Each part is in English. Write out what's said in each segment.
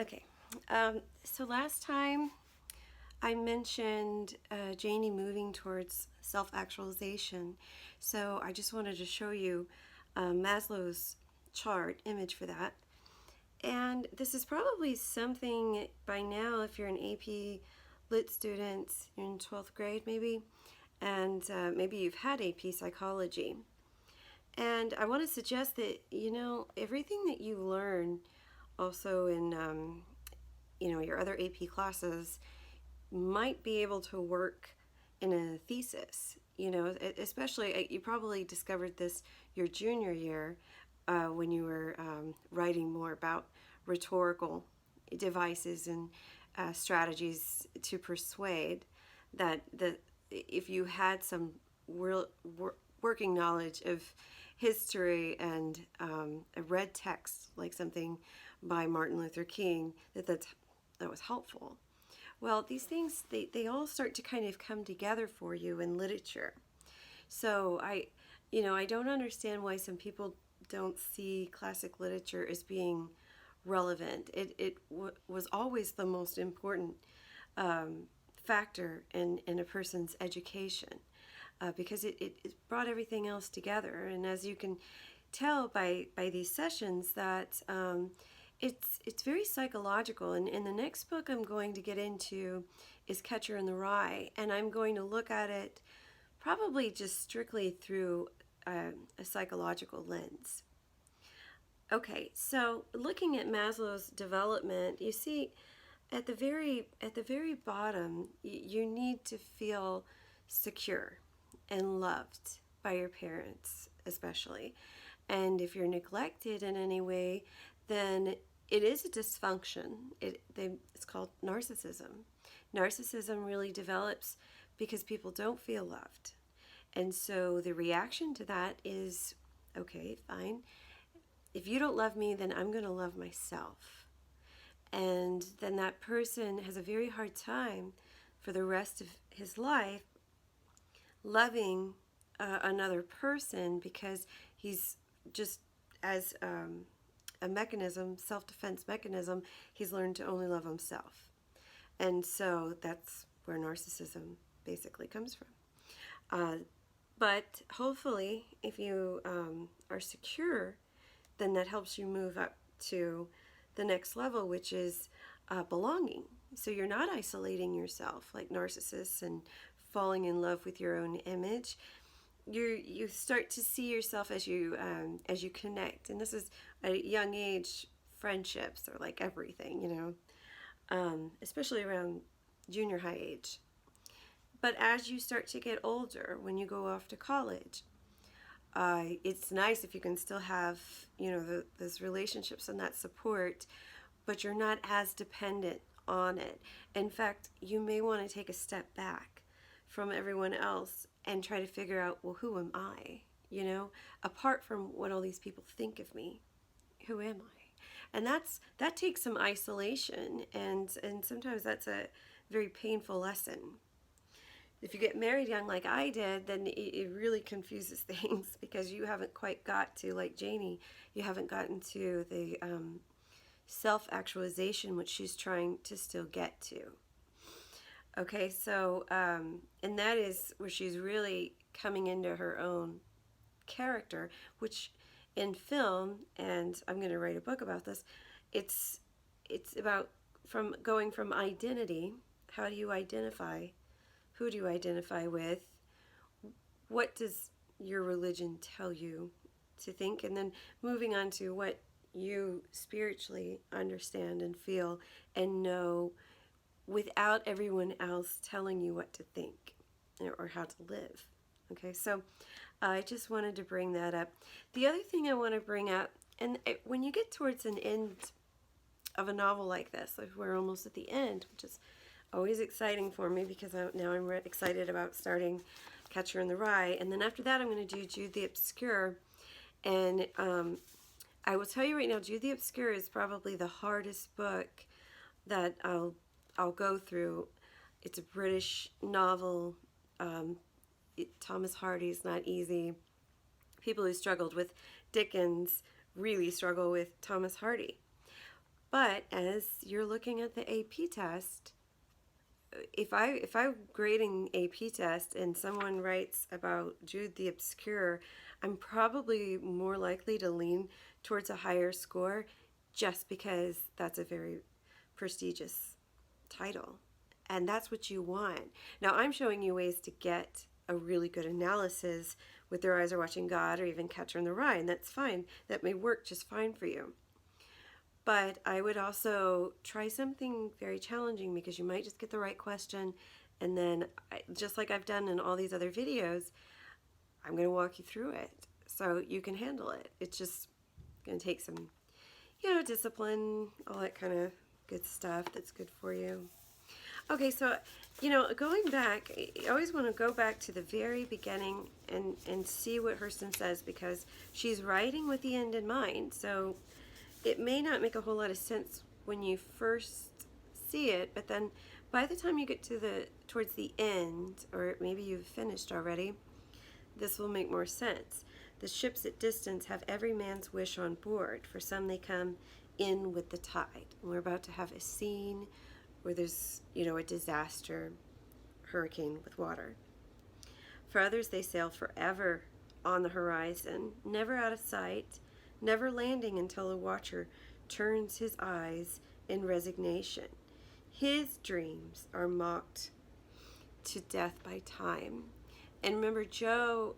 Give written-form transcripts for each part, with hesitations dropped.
Okay, so last time I mentioned Janie moving towards self-actualization. So I just wanted to show you Maslow's chart image for that. And this is probably something by now, if you're an AP Lit student, you're in 12th grade maybe, and maybe you've had AP Psychology. And I want to suggest that, everything that you learn also in, your other AP classes might be able to work in a thesis. Especially you probably discovered this your junior year when you were writing more about rhetorical devices and strategies to persuade. That if you had some working knowledge of history and a read text like something by Martin Luther King, that was helpful. Well, these things, they all start to kind of come together for you in literature. So I don't understand why some people don't see classic literature as being relevant. It was always the most important factor in a person's education because it brought everything else together. And as you can tell by these sessions that it's very psychological. And in the next book I'm going to get into is Catcher in the Rye, and I'm going to look at it probably just strictly through a psychological lens. Okay, so looking at Maslow's development, you see at the very bottom, you need to feel secure and loved by your parents, especially. And if you're neglected in any way, then it is a dysfunction. It's called narcissism. Narcissism really develops because people don't feel loved. And so the reaction to that is, okay, fine. If you don't love me, then I'm going to love myself. And then that person has a very hard time for the rest of his life loving another person because he's just, as a mechanism, self-defense mechanism, he's learned to only love himself. And so that's where narcissism basically comes from. But hopefully, if you are secure, then that helps you move up to the next level, which is belonging. So you're not isolating yourself like narcissists and falling in love with your own image. You start to see yourself as you connect, and this is at a young age. Friendships are like everything, especially around junior high age. But as you start to get older, when you go off to college, it's nice if you can still have, those relationships and that support, but you're not as dependent on it. In fact, you may want to take a step back from everyone else and try to figure out, well, who am I? Apart from what all these people think of me, who am I? And that takes some isolation, and sometimes that's a very painful lesson. If you get married young like I did, then it really confuses things because you haven't quite got to, like Janie, you haven't gotten to the self-actualization, which she's trying to still get to. Okay, so, and that is where she's really coming into her own character, which in film, and I'm going to write a book about this, it's about going from identity. How do you identify? Who do you identify with? What does your religion tell you to think? And then moving on to what you spiritually understand and feel and know without everyone else telling you what to think or how to live. Okay, so I just wanted to bring that up. The other thing I want to bring up, and when you get towards an end of a novel like this, like we're almost at the end, which is always exciting for me because now I'm excited about starting Catcher in the Rye. And then after that, I'm going to do Jude the Obscure. And I will tell you right now, Jude the Obscure is probably the hardest book that I'll go through. It's a British novel. Thomas Hardy is not easy. People who struggled with Dickens really struggle with Thomas Hardy. But as you're looking at the AP test, if I'm grading AP test and someone writes about Jude the Obscure, I'm probably more likely to lean towards a higher score just because that's a very prestigious title. And that's what you want. Now, I'm showing you ways to get a really good analysis with Their Eyes Are Watching God or even Catcher in the Rye, and that's fine. That may work just fine for you. But I would also try something very challenging because you might just get the right question, and then just like I've done in all these other videos, I'm going to walk you through it so you can handle it. It's just going to take some, discipline, all that kind of good stuff that's good for you. Okay, so, going back, I always want to go back to the very beginning and see what Hurston says, because she's writing with the end in mind. So it may not make a whole lot of sense when you first see it, but then by the time you get to towards the end, or maybe you've finished already, this will make more sense. The ships at distance have every man's wish on board. For some, they come in with the tide. And we're about to have a scene where there's, a disaster, hurricane with water. For others, they sail forever on the horizon, never out of sight, never landing until a watcher turns his eyes in resignation. His dreams are mocked to death by time. And remember, Joe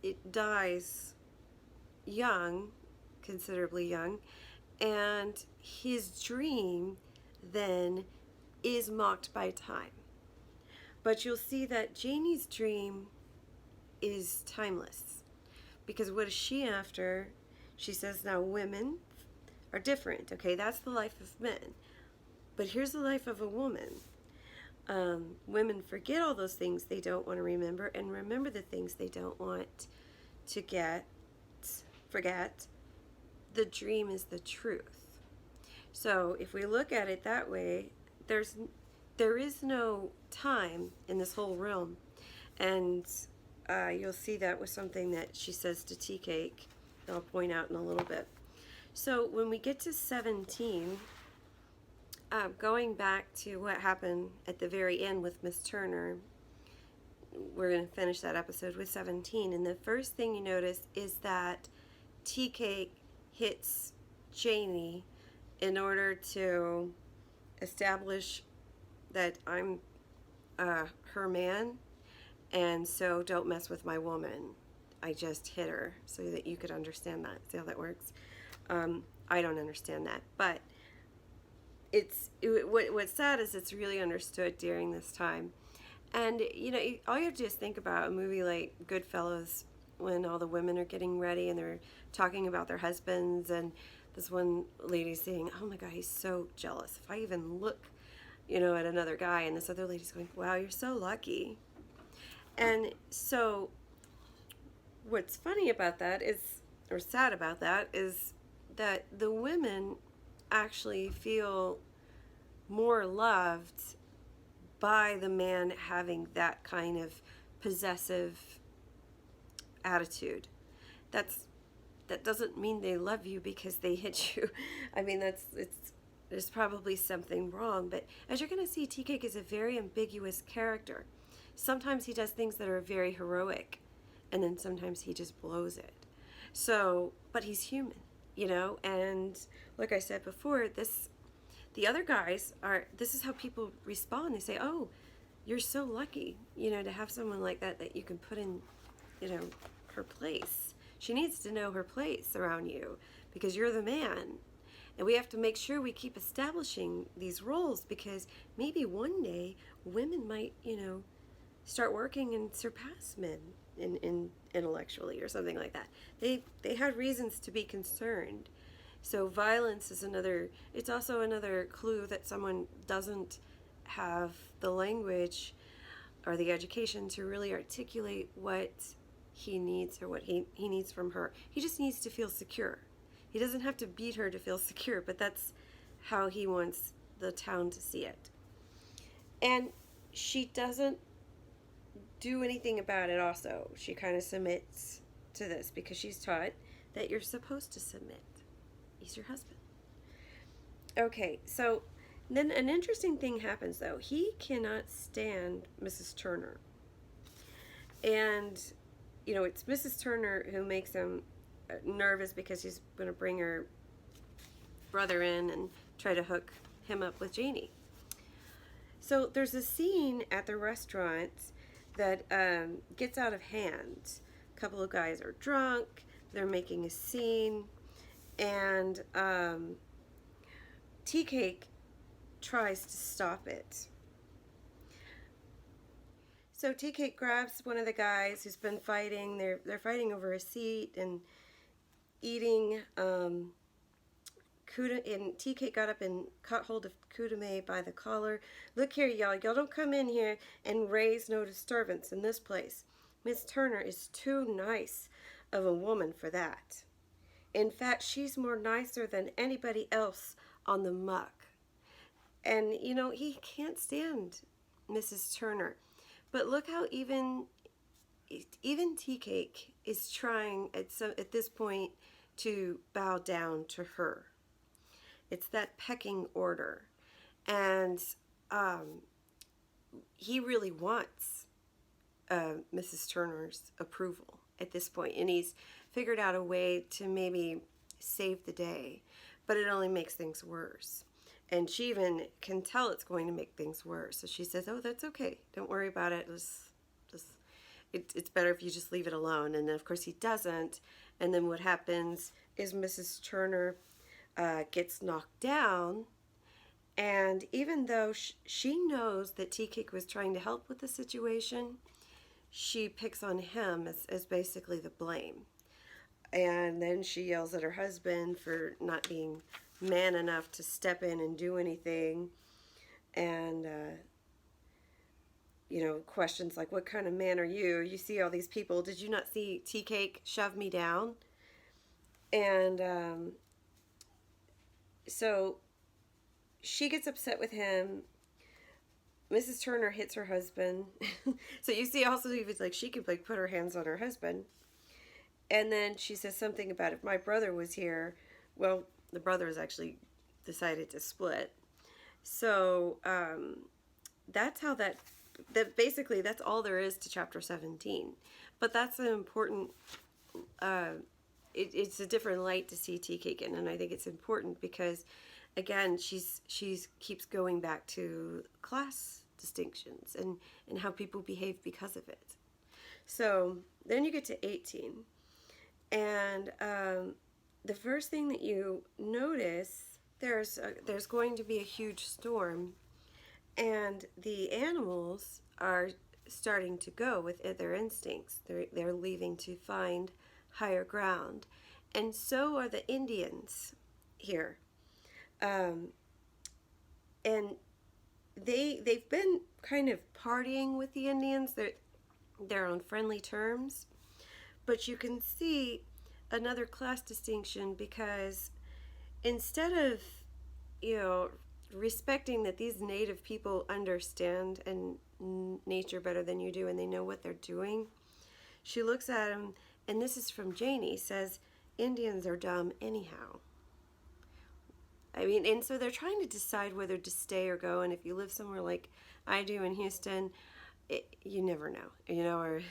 it dies young, considerably young, and his dream then is mocked by time. But you'll see that Janie's dream is timeless, because what is she after? She says now women are different. Okay, that's the life of men, but here's the life of a woman. Women forget all those things they don't want to remember, and remember the things they don't want to forget. The dream is the truth. So if we look at it that way, there is no time in this whole realm. And you'll see that with something that she says to Tea Cake, that I'll point out in a little bit. So when we get to 17, going back to what happened at the very end with Miss Turner, we're going to finish that episode with 17. And the first thing you notice is that Tea Cake hits Janie in order to establish that I'm her man, and so don't mess with my woman. I just hit her so that you could understand that. See how that works? I don't understand that, but what's sad is it's really understood during this time. And all you have to do is think about a movie like Goodfellas, when all the women are getting ready and they're talking about their husbands, and this one lady's saying, oh my God, he's so jealous. If I even look, at another guy, and this other lady's going, wow, you're so lucky. And so what's funny about that is, or sad about that, is that the women actually feel more loved by the man having that kind of possessive attitude. That doesn't mean they love you because they hit you. I mean, there's probably something wrong, but as you're going to see, Tea Cake is a very ambiguous character. Sometimes he does things that are very heroic, and then sometimes he just blows it. So, but he's human, and like I said before, the other guys this is how people respond. They say, oh, you're so lucky, to have someone like that you can put in, her place. She needs to know her place around you because you're the man. And we have to make sure we keep establishing these roles, because maybe one day women might, start working and surpass men in intellectually or something like that. They had reasons to be concerned. So violence is it's also another clue that someone doesn't have the language or the education to really articulate what he needs, or what he needs from her. He just needs to feel secure. He doesn't have to beat her to feel secure, but that's how he wants the town to see it. And she doesn't do anything about it also. She kind of submits to this because she's taught that you're supposed to submit. He's your husband. Okay, so then an interesting thing happens though. He cannot stand Mrs. Turner. And, it's Mrs. Turner who makes him nervous because he's going to bring her brother in and try to hook him up with Janie. So there's a scene at the restaurant that gets out of hand. A couple of guys are drunk, they're making a scene, and Tea Cake tries to stop it. So Tea Cake grabs one of the guys who's been fighting. They're fighting over a seat and eating. And Tea Cake got up and caught hold of Kudame by the collar. Look here, y'all. Y'all don't come in here and raise no disturbance in this place. Miss Turner is too nice of a woman for that. In fact, she's more nicer than anybody else on the muck. And, he can't stand Mrs. Turner. But look how even Tea Cake is trying at this point to bow down to her. It's that pecking order. And he really wants Mrs. Turner's approval at this point. And he's figured out a way to maybe save the day. But it only makes things worse. And she even can tell it's going to make things worse. So she says, oh, that's okay. Don't worry about it. It's better if you just leave it alone. And then, of course, he doesn't. And then what happens is Mrs. Turner gets knocked down. And even though she knows that Tea Cake was trying to help with the situation, she picks on him as basically the blame. And then she yells at her husband for not being man enough to step in and do anything. And, questions like, what kind of man are you? You see all these people. Did you not see Tea Cake shove me down? And so she gets upset with him. Mrs. Turner hits her husband. So you see also even like she could put her hands on her husband. And then she says something about if my brother was here. Well, the brothers actually decided to split. So that's how that basically that's all there is to chapter 17. But that's an important, it's a different light to see Tea Cake in. And I think it's important because, again, she's keeps going back to class distinctions and how people behave because of it. So then you get to 18. And the first thing that you notice, there's going to be a huge storm, and the animals are starting to go with their instincts. They're leaving to find higher ground, and so are the Indians here. And they've been kind of partying with the Indians. They're on friendly terms, but you can see another class distinction because instead of respecting that these native people understand and nature better than you do and they know what they're doing, she looks at him, and this is from Janie, says Indians are dumb anyhow. I mean, and so they're trying to decide whether to stay or go. And if you live somewhere like I do in Houston, you never know, or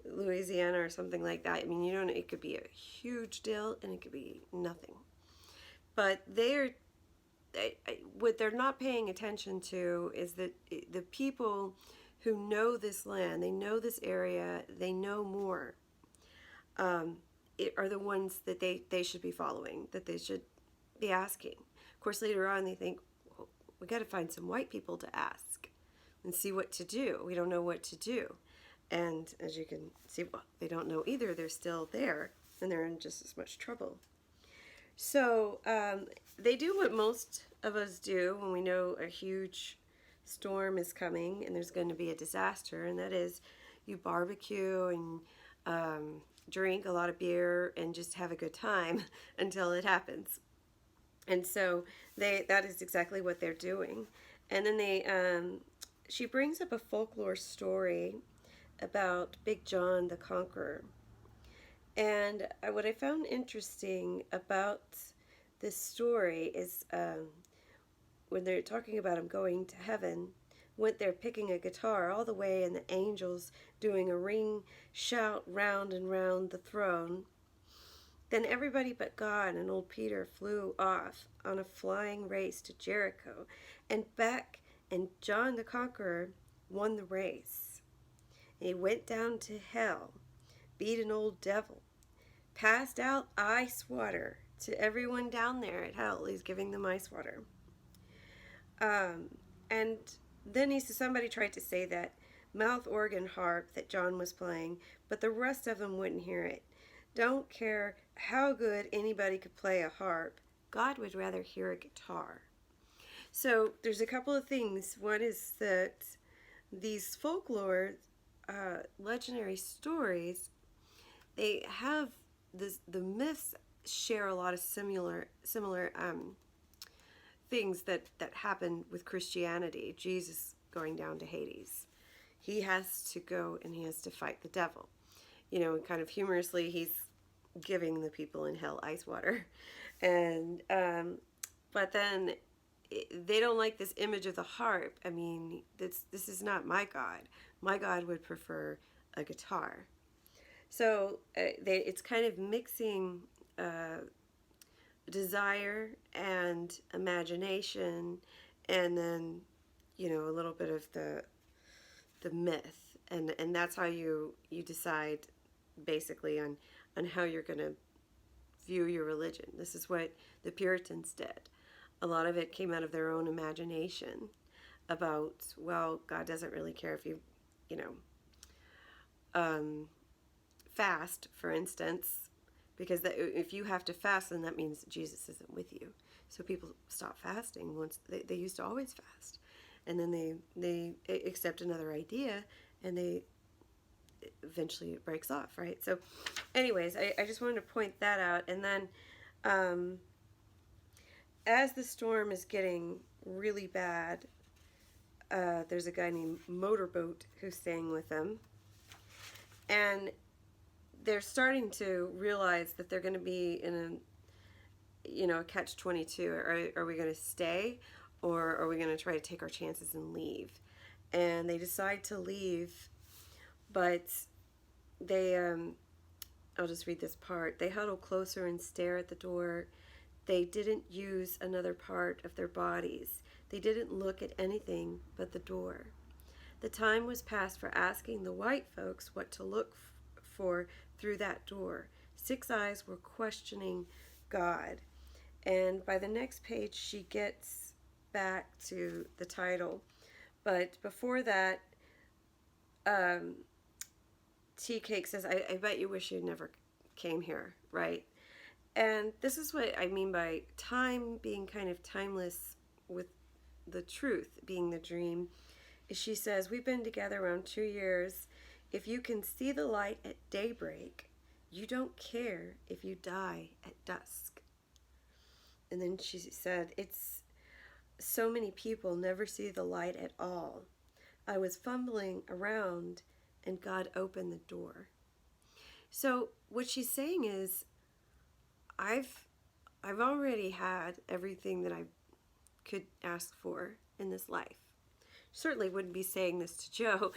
Louisiana or something like that. I mean, you don't know, it could be a huge deal and it could be nothing. But what they're not paying attention to is that the people who know this land, they know this area, they know more, are the ones that they should be following, that they should be asking. Of course, later on they think, well, we got to find some white people to ask and see what to do. We don't know what to do. And as you can see, well, they don't know either. They're still there, and they're in just as much trouble. So they do what most of us do when we know a huge storm is coming and there's going to be a disaster, and that is you barbecue and drink a lot of beer and just have a good time until it happens. And so that is exactly what they're doing. And then she brings up a folklore story about Big John the Conqueror. And what I found interesting about this story is when they're talking about him going to heaven, went there picking a guitar all the way, and the angels doing a ring shout round and round the throne. Then everybody but God and old Peter flew off on a flying race to Jericho and back, and John the Conqueror won the race. And he went down to hell, beat an old devil, passed out ice water to everyone down there at hell. He's giving them ice water. And then somebody tried to say that mouth organ harp that John was playing, but the rest of them wouldn't hear it. Don't care how good anybody could play a harp, God would rather hear a guitar. So there's a couple of things. One is that these folklore, legendary stories, they have the myths share a lot of similar things that happen with Christianity. Jesus going down to Hades. He has to go and he has to fight the devil. Kind of humorously, he's giving the people in hell ice water. And but then they don't like this image of the harp. I mean, this is not my God. My God would prefer a guitar. So it's kind of mixing desire and imagination, and then a little bit of the myth, and that's how you decide basically on how you're going to view your religion. This is what the Puritans did. A lot of it came out of their own imagination about, well, God doesn't really care if you fast, for instance, because if you have to fast, then that means Jesus isn't with you. So people stop fasting. Once they used to always fast, and then they accept another idea, and eventually it breaks off, right? So anyways, I just wanted to point that out. And then as the storm is getting really bad, there's a guy named Motorboat who's staying with them, and they're starting to realize that they're going to be in a catch-22. Are we going to stay, or are we going to try to take our chances and leave? And they decide to leave, but they I'll just read this part. They huddle closer and stare at the door. They didn't use another part of their bodies. They didn't look at anything but the door. The time was past for asking the white folks what to look for through that door. Six eyes were questioning God. And by the next page, she gets back to the title. But before that, Tea Cake says, I bet you wish you never came here, right? And this is what I mean by time being kind of timeless with the truth being the dream. She says, we've been together around 2 years. If you can see the light at daybreak, you don't care if you die at dusk. And then she said, it's so many people never see the light at all. I was fumbling around and God opened the door. So what she's saying is, I've already had everything that I could ask for in this life. Certainly wouldn't be saying this to Joe,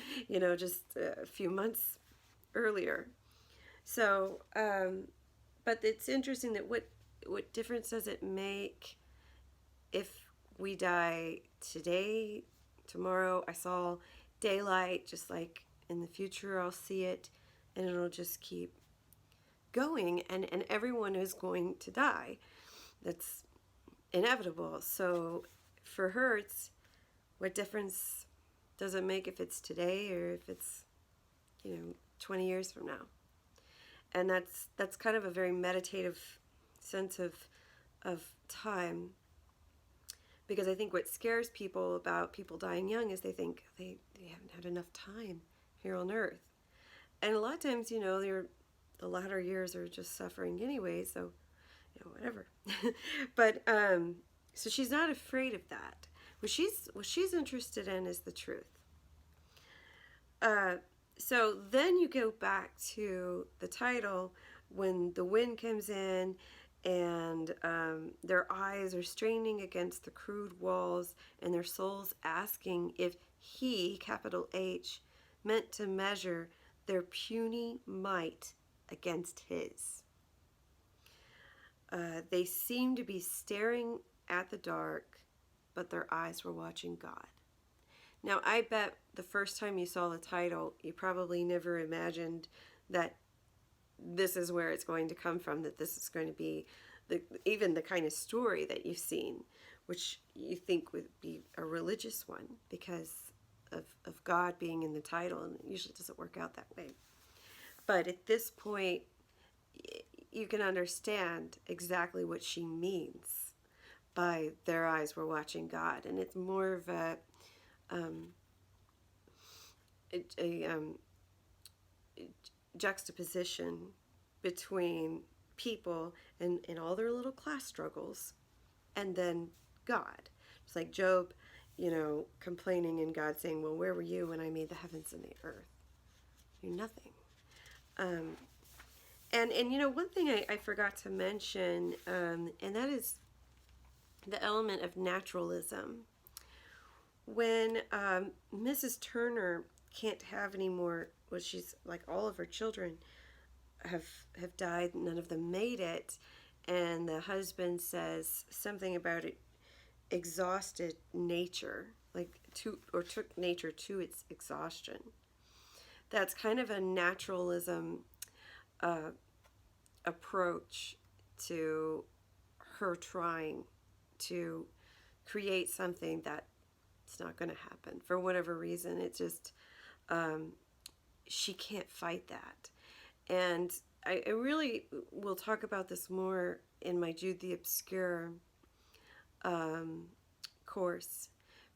just a few months earlier. So, but it's interesting that what difference does it make if we die today, tomorrow? I saw daylight, just like in the future I'll see it, and it'll just keep going, and everyone is going to die. That's inevitable. So for her, it's what difference does it make if it's today or if it's 20 years from now? And that's kind of a very meditative sense of time, because I think what scares people about people dying young is they think they haven't had enough time here on earth. And a lot of times, the latter years are just suffering anyway, so whatever. But so she's not afraid of that. What she's interested in is the truth. So then you go back to the title when the wind comes in and their eyes are straining against the crude walls, and their souls asking if he, capital H, meant to measure their puny might against his. They seemed to be staring at the dark, but their eyes were watching God. Now, I bet the first time you saw the title, you probably never imagined that this is where it's going to come from, that this is going to be even the kind of story that you've seen, which you think would be a religious one because of God being in the title, and it usually doesn't work out that way. But at this point, you can understand exactly what she means by their eyes were watching God. And it's more of a juxtaposition between people and all their little class struggles, and then God. It's like Job, complaining, and God saying, well, where were you when I made the heavens and the earth? You're nothing. And one thing I forgot to mention, and that is the element of naturalism. When Mrs. Turner can't have any more, well, she's like all of her children have died, none of them made it, and the husband says something about it exhausted nature, took nature to its exhaustion. That's kind of a naturalism approach to her trying to create something that it's not going to happen for whatever reason. It's just she can't fight that. And I really will talk about this more in my Jude the Obscure course,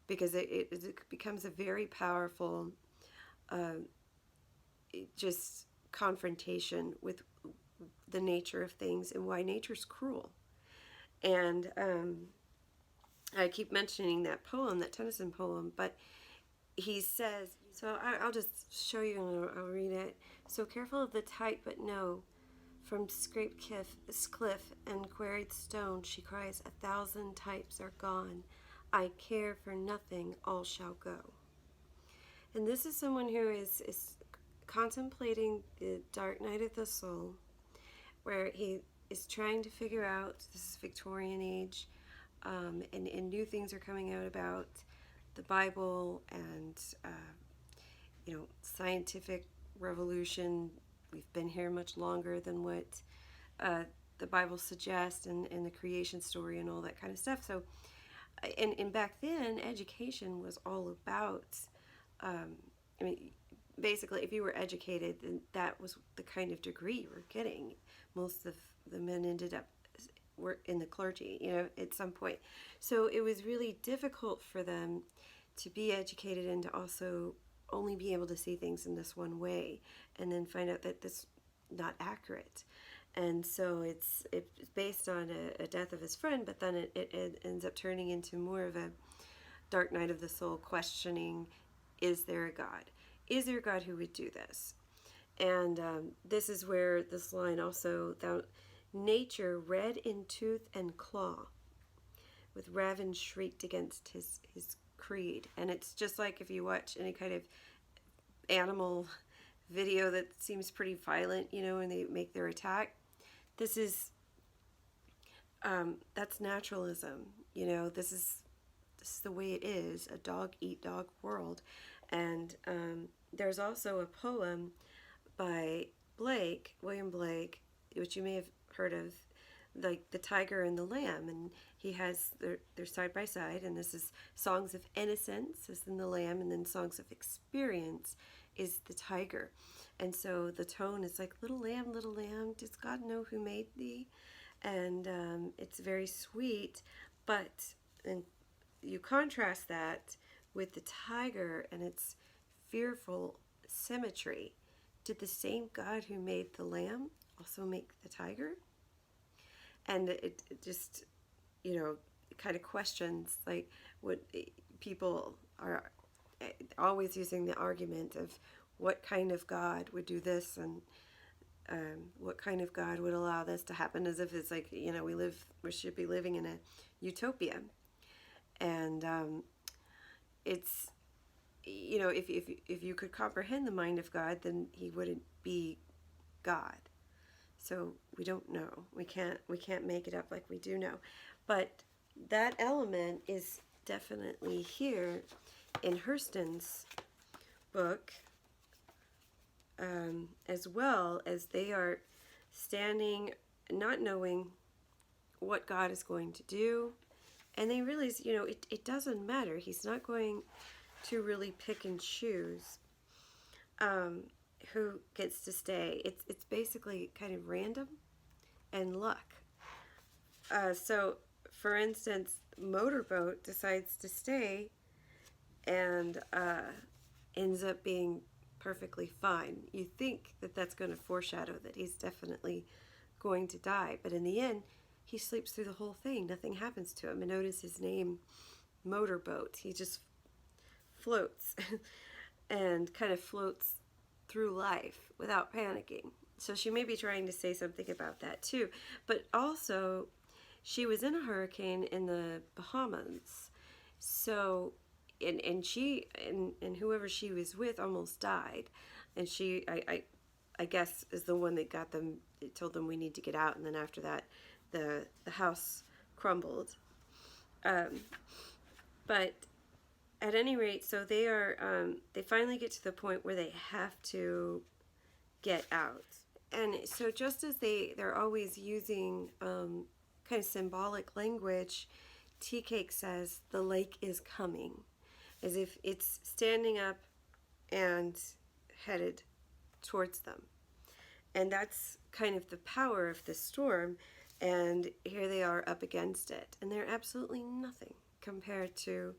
because it becomes a very powerful just confrontation with the nature of things and why nature's cruel. And I keep mentioning that poem, that Tennyson poem, but he says, so I'll just show you and I'll read it. So careful of the tight, but no, from scraped cliff and quarried stone, she cries, 1,000 types are gone. I care for nothing, all shall go. And this is someone who is contemplating the dark night of the soul, where he is trying to figure out, this is Victorian age, and new things are coming out about the Bible and scientific revolution. We've been here much longer than what the Bible suggests, and the creation story and all that kind of stuff. So, and back then, education was all about, basically, if you were educated, then that was the kind of degree you were getting. Most of the men ended up were in the clergy, at some point. So it was really difficult for them to be educated and to also only be able to see things in this one way, and then find out that this not accurate. And so it's based on a death of his friend, but then it ends up turning into more of a dark night of the soul, questioning, is there a God? Is there a God who would do this? And this is where this line also, thou nature red in tooth and claw, with raven shrieked against his creed. And it's just like if you watch any kind of animal video that seems pretty violent, when they make their attack. This is that's naturalism. This is the way it is, a dog eat dog world. And there's also a poem by William Blake, which you may have heard of, like The Tiger and the Lamb, and he has, they're side by side, and this is Songs of Innocence is in the Lamb, and then Songs of Experience is the tiger. And so the tone is like, little lamb, does God know who made thee? And it's very sweet, but and you contrast that with the tiger and its fearful symmetry. Did the same God who made the lamb also make the tiger? And it just, kind of questions, like, what people are always using the argument of what kind of God would do this, and what kind of God would allow this to happen, as if it's like, we should be living in a utopia. And it's, if you could comprehend the mind of God, then he wouldn't be God. So we don't know. We can't make it up like we do know. But that element is definitely here in Hurston's book, as well, as they are standing, not knowing what God is going to do. And they realize, it doesn't matter. He's not going to really pick and choose who gets to stay. It's basically kind of random and luck. So, for instance, Motorboat decides to stay and ends up being perfectly fine. You think that that's going to foreshadow that he's definitely going to die, but in the end, he sleeps through the whole thing. Nothing happens to him. And notice his name, Motorboat. He just floats and kind of floats through life without panicking. So she may be trying to say something about that too. But also, she was in a hurricane in the Bahamas. So, and she and whoever she was with almost died. And she, I guess, is the one that got them, told them we need to get out. And then after that, the house crumbled. But at any rate, so they are, they finally get to the point where they have to get out. And so just as they're always using kind of symbolic language, Tea Cake says the lake is coming, as if it's standing up and headed towards them. And that's kind of the power of this storm. And here they are up against it. And they're absolutely nothing compared to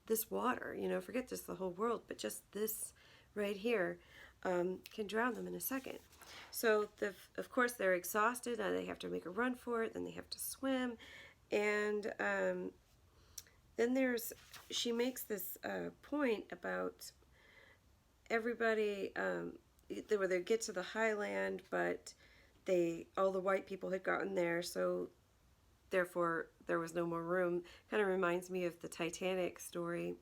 this water. Forget just the whole world, but just this right here can drown them in a second. So, of course, they're exhausted. They have to make a run for it. Then they have to swim. And then she makes this point about everybody, where they get to the highland, but all the white people had gotten there, so therefore there was no more room. Kind of reminds me of the Titanic story.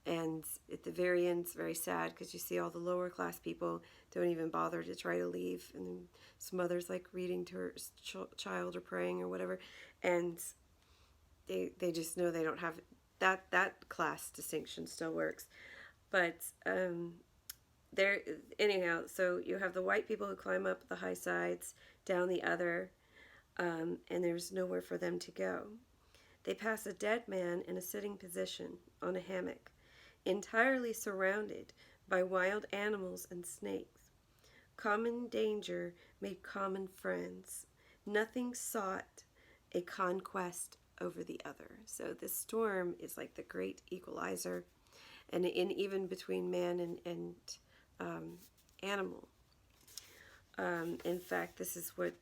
And at the very end, it's very sad because you see all the lower class people don't even bother to try to leave. And some mother's like reading to her child or praying or whatever. And they just know they don't have that class distinction still works. But anyhow, so you have the white people who climb up the high sides, down the other, and there's nowhere for them to go. They pass a dead man in a sitting position on a hammock, entirely surrounded by wild animals and snakes. Common danger made common friends. Nothing sought a conquest over the other. So this storm is like the great equalizer, and even between man and animal. In fact, this is what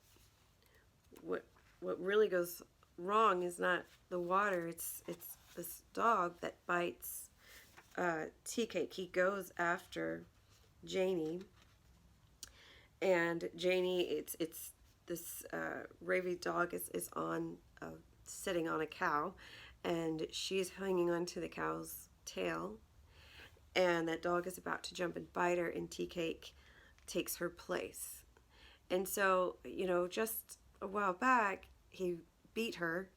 really goes wrong is not the water. It's this dog that bites Tea Cake. He goes after Janie, and Janie, it's this Ravi dog is on sitting on a cow, and she's hanging onto the cow's tail, and that dog is about to jump and bite her, and Tea Cake takes her place. And so, just a while back, he beat her,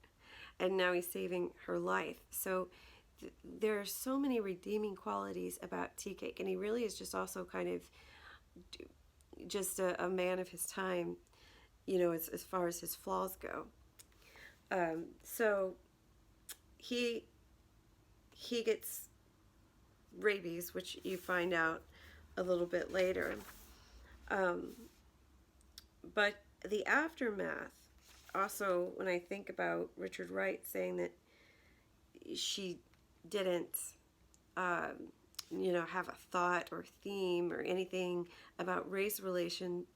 and now he's saving her life. So there are so many redeeming qualities about Tea Cake, and he really is just also kind of just a man of his time, as far as his flaws go. So he gets rabies, which you find out a little bit later. But the aftermath, also, when I think about Richard Wright saying that she didn't, have a thought or theme or anything about race relations,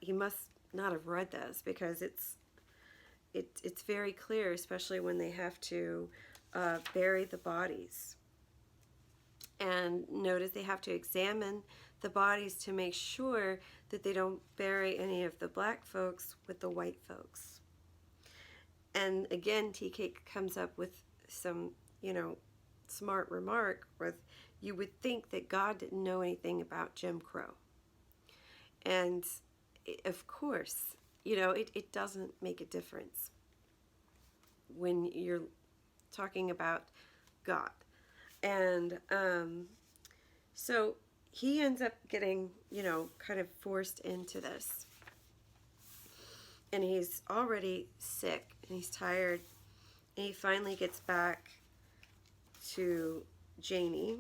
he must not have read this, because it's very clear, especially when they have to bury the bodies. And notice they have to examine the bodies to make sure that they don't bury any of the black folks with the white folks. And again, TK comes up with some, smart remark with, you would think that God didn't know anything about Jim Crow. And of course, it doesn't make a difference when you're talking about God. And so he ends up getting, kind of forced into this. And he's already sick and he's tired. And he finally gets back to Janie.